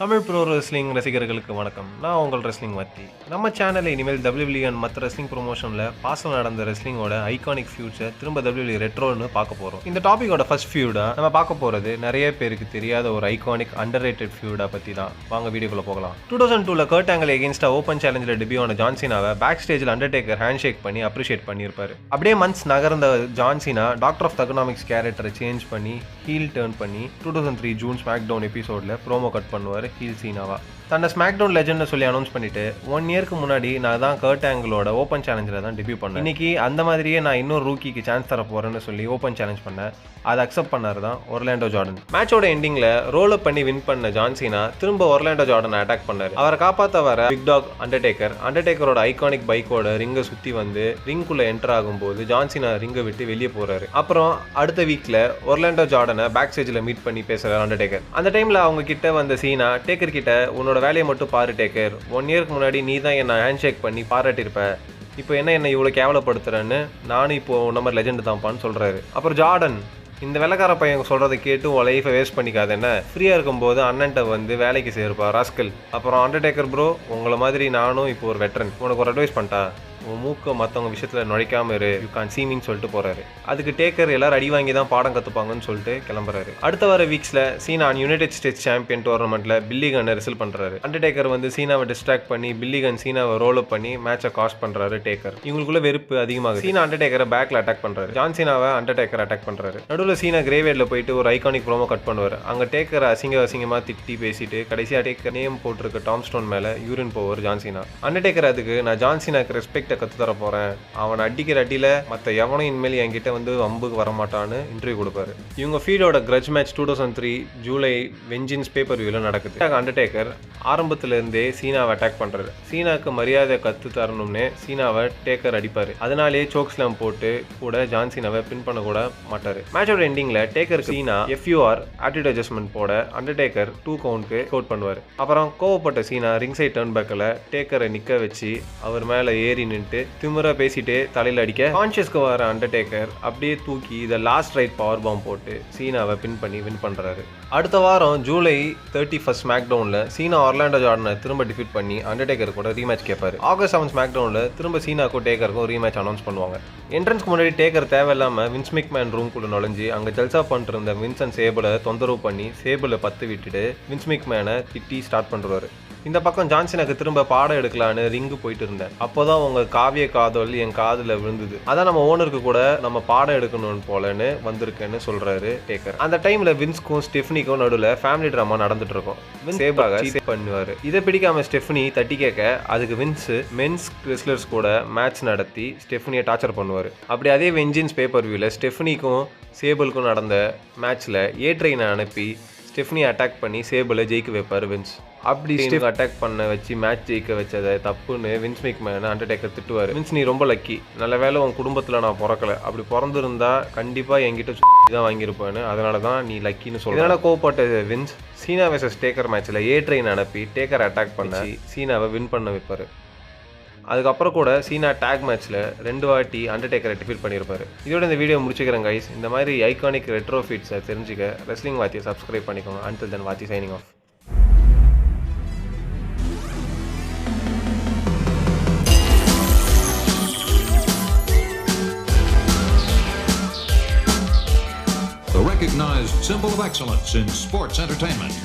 Tamil bro wrestling ரசிகர்களுக்கு வணக்கம். நான் உங்கள் ரெஸ்லிங் வத்தி. நம்ம சேனலில் இனிமேல் WWE அண்ட் மற்ற ரெஸ்லிங் ப்ரொமோஷனில் பாசம் நடந்த ரெஸ்லிங்கோட ஐகானிக் ஃபியூச்சர் திரும்ப WWE ரெட்ரோன்னு பார்க்க போகிறோம். இந்த டாப்பிக்கோட ஃபர்ஸ்ட் ஃபியூடாக நம்ம பார்க்க போகிறது நிறைய பேருக்கு தெரியாத ஒரு ஐகானிக் அண்டர் ரேட்டட் ஃபியூடாக பற்றி தான். வாங்க வீடியோக்குள்ளே போகலாம். 2002 கர்ட் ஆங்கிள் எகென்ஸ்டா ஓப்பன் சேலஞ்சில் டெபியூ ஆன ஜான் சீனாவை பேக் ஸ்டேஜில் அண்டர்டேக்கர் ஹேண்ட் ஷேக் பண்ணி அப்ரிஷியேட் பண்ணியிருப்பாரு. அப்படியே மந்த்ஸ் நகர்ந்த John Cena doctor of thuganomics கேரக்டரை சேஞ்ச் பண்ணி ஹீல் டர்ன் பண்ணி 2003 ஜூன் ஸ்மாக் டவுன் எபிசோடில் ப்ரோமோ கட் பண்ணுவார் ஹீல் சீனாவா. தன்னை ஸ்மாக் டவுன் லெஜெண்ட்னு சொல்லி அனௌன்ஸ் பண்ணிட்டு 1 இயருக்கு முன்னாடி நான் தான் கர்ட் ஆங்கிளோட ஓப்பன் சேலஞ்சில் தான் டெபியூ பண்ணேன். இன்னைக்கு அந்த மாதிரியே நான் இன்னொரு ரூக்கிக்கு சான்ஸ் தர போறேன்னு சொல்லி ஓப்பன் சேலஞ்ச் பண்ணேன். அதை அக்செப்ட் பண்ணாரு தான் ஒர்லாண்டோ ஜார்டன். மேட்சோட எண்டிங்ல ரோல் அப் பண்ணி வின் பண்ண ஜான் சீனா திரும்ப ஒர்லாண்டோ ஜார்டனை அட்டாக் பண்ணாரு. அவரை காப்பாற்ற வர பிக் டாக் அண்டர்டேக்கரோட ஐகானிக் பைக்கோட ரிங்கை சுத்தி வந்து ரிங்குள்ள என்டர் ஆகும்போது ஜான் சீனா ரிங்கை விட்டு வெளியே போறாரு. அப்புறம் அடுத்த வீக்ல ஒர்லாண்டோ ஜார்டனை பேக் ஸ்டேஜ்ல மீட் பண்ணி பேசுறாரு அண்டர்டேக்கர். அந்த டைம்ல அவங்க கிட்ட வந்த சீனா டேக்கர் கிட்ட உன்னோட வேலையை மட்டும் பாரு டேக்கர், 1 இயருக்கு முன்னாடி நீ தான் என்ன ஹேண்ட் ஷேக் பண்ணி பாராட்டியிருப்ப, இப்போ என்ன இவ்வளோ கேவலப்படுத்துறேன்னு நானும் இப்போ நம்ம லெஜெண்ட் தான்ப்பான்னு சொல்றாரு. அப்புறம் ஜார்டன் இந்த வெள்ளக்கார பையன் சொல்கிறத கேட்டு உன் லைஃபை வேஸ்ட் பண்ணிக்காது, என்ன ஃப்ரீயாக இருக்கும்போது அண்ணன்ட்ட வந்து வேலைக்கு சேர்ப்பா ராஸ்கல். அப்புறம் அண்டர்டேக்கர் ப்ரோ, உங்களை மாதிரி நானும் இப்போ ஒரு வெட்டரன், உனக்கு ஒரு அட்வைஸ் பண்ணிட்டா, உன் மூக்க மற்றவங்க விஷயத்தில் நுழைக்காம இரு, யூ கான் சீ மீன்னு சொல்லிட்டு போறாரு. அதுக்கு டேக்கர் எல்லாரும் அடி வாங்கி தான் பாடம் கற்றுப்பாங்கன்னு சொல்லிட்டு கிளம்புறாரு. அடுத்த வர வீக்ஸில் சீனா யுனைடெட் ஸ்டேட்ஸ் சாம்பியன் டோர்னமெண்ட்டில் பில்லி கன்னை ரிசல்ட் பண்ணுறாரு. அண்டர்டேக்கர் வந்து சீனாவை டிஸ்ட்ராக்ட் பண்ணி பில்லி கன் சீனாவை ரோல் அப் பண்ணி மேட்சை காஸ்ட் பண்ணுறாரு டேக்கர். இவங்களுக்குள்ள வெறுப்பு அதிகமாகுது. சீனா அண்டர்டேக்கரை பேக்கில் அட்டாக் பண்ணுறாரு. ஜான் சீனாவை அண்டர்டேக்கர் அட்டாக் பண்ணுறாரு. நடுவில் சீனா கிரேவேடில் போயிட்டு ஒரு ஐகானிக் ப்ரோமோ கட் பண்ணுவார். அங்கே டேக்கர் அசிங்கமாக திட்டி பேசிட்டு கடைசியாக டேக்கர் நேம் போட்டிருக்க டாம் ஸ்டோன் மேலே யூரின் போவார் ஜான் சீனா. அண்டர்டேக்கர் அதுக்கு நான் ஜான் சீனாக்கு ரெஸ்பெக்டை கற்று தர போகிறேன், அவன் அடிக்கிற அடியில் மற்ற எவனும் இனிமேல் என்கிட்ட வந்து அம்புக்கு வரமாட்டான்னு இன்டர்வியூ கொடுப்பாரு. இவங்க ஃபீடோட கிரட்ஜ் மேட்ச் 2003 ஜூலை வெஞ்சின்ஸ் பேப்பர் வியூவில் நடக்குது. அண்டர்டேக்கர் ஆரம்பத்திலேருந்தே சீனாவை அட்டாக் பண்ணுறாரு. சீனாவுக்கு மரியாதை கற்று தரணும்னு சீனாவை டேக்கர் அடிப்பார். அதனாலே சோக் ஸ்லாம் போட்டு கூட ஜான் சீனாவை பின் பண்ண கூட மாட்டார். மேட்சோட எண்டிங்கில் டேக்கர் சீனா FUR ஆட்டிடியூட் அட்ஜஸ்ட்மெண்ட் போட அண்டர்டேக்கர் 2 கவுண்ட்க்கு அவுட் பண்ணுவார். அப்புறம் கோவப்பட்ட சீனா ரிங் சைட் டர்ன் பேக்கில் டேக்கரை நிற்க வச்சு அவர் மேலே ஏறி நின்று திமுறை பேசிட்டு தலையில் அடிக்க கான்ஷியஸ்க்கு வர அண்டர்டேக்கர் அப்படியே தூக்கி இதை லாஸ்ட் ரைட் பவர் பாம் போட்டு சீனாவை பின் பண்ணி வின் பண்ணுறாரு. அடுத்த வாரம் ஜூலை 31 ஸ்மாக் டவுனில் சீனா ஒர்லாண்டோ ஜார்டனை திரும்ப டிஃபீட் பண்ணி அண்டர்டேக்கர் கூட ரீமேட்ச் கேட்பாரு. ஆகஸ்ட் 7 ஸ்மாக் டவுனில் திரும்ப சீனாக்கும் டேக்கருக்கும் ரீமேட்ச் அனௌன்ஸ் பண்ணுவாங்க. என்ட்ரன்ஸ்க்கு முன்னாடி டேக்கர் தேவையில்லாமல் வின்ஸ் மெக்மேன் ரூம்குள்ள நுழைஞ்சு அங்கே ஜல்சா பண்ணிட்டு இருந்த வின்ஸ் அண்ட் சேபிளை தொந்தரவு பண்ணி சேபிளை பத்து விட்டுட்டு வின்ஸ் மெக்மேனை திட்டி ஸ்டார்ட் பண்ணுறாரு. இந்த பக்கம் ஜான்சனுக்கு திரும்ப பாடம் எடுக்கலான்னு ரிங்கு போயிட்டு இருந்தேன். அப்போதான் உங்க காவிய காதல் என் காதுல விழுந்தது, அதான் நம்ம ஓனருக்கு கூட நம்ம பாடம் எடுக்கணும் போலன்னு வந்திருக்கேன்னு சொல்றாரு டேக்கர். அந்த டைம்ல வின்ஸ்க்கும் ஸ்டெஃபனிக்கும் நடுவில் ஃபேமிலி ட்ராமா நடந்துட்டு இருக்கும். சேபாக பண்ணுவாரு. இதை பிடிக்காம ஸ்டெஃபனி தட்டி கேட்க அதுக்கு வின்ஸ் மென்ஸ் ரெஸ்லர்ஸ் கூட மேட்ச் நடத்தி ஸ்டெஃபனியை டார்ச்சர் பண்ணுவார். அப்படி அதே வெஞ்சின்ஸ் பேப்பர் வியூவில் ஸ்டெஃபனிக்கும் சேபிளுக்கும் நடந்த மேட்ச்ல ட்ரெயினை அனுப்பி ஸ்டெஃபனி அட்டாக் பண்ணி சேபிளை ஜெயிக்க வைப்பார் வின்ஸ். அப்படி அட்டாக் பண்ண வச்சு மேட்ச் ஜெயிக்க வச்சதை தப்புன்னு வின்ஸ் மெக்மேன் அண்டர்டேக்கர் திட்டுவார். வின்ஸ், நீ ரொம்ப லக்கி, நல்ல வேலை உன் குடும்பத்தில் நான் பிறக்கல, அப்படி பிறந்திருந்தா கண்டிப்பாக என்கிட்ட தான் வாங்கியிருப்பேன்னு, அதனால தான் நீ லக்கின்னு சொல்ல. இதனால கோவப்பட்ட வின்ஸ் சீனா வெர்சஸ் டேக்கர் மேட்ச்சில் ட்ரெயின் அனுப்பி டேக்கர் அட்டாக் பண்ண சீனாவை வின் பண்ண வைப்பார். அதுக்கப்புறம் கூட சீனா டேக் மேட்ச்சில் 2 வாட்டி அண்டர்டேக்கரை டிஃபீட் பண்ணியிருப்பாரு. இதோட இந்த வீடியோ முடிச்சுக்கிறேன் கைஸ். இந்த மாதிரி ஐகானிக் ரெட்ரோ ஃபீட்ஸை தெரிஞ்சுக்க ரெஸ்லிங் வாத்தியை சப்ஸ்கிரைப் பண்ணிக்கோங்க. Until then Vaathi signing off. The recognized symbol of excellence in sports entertainment.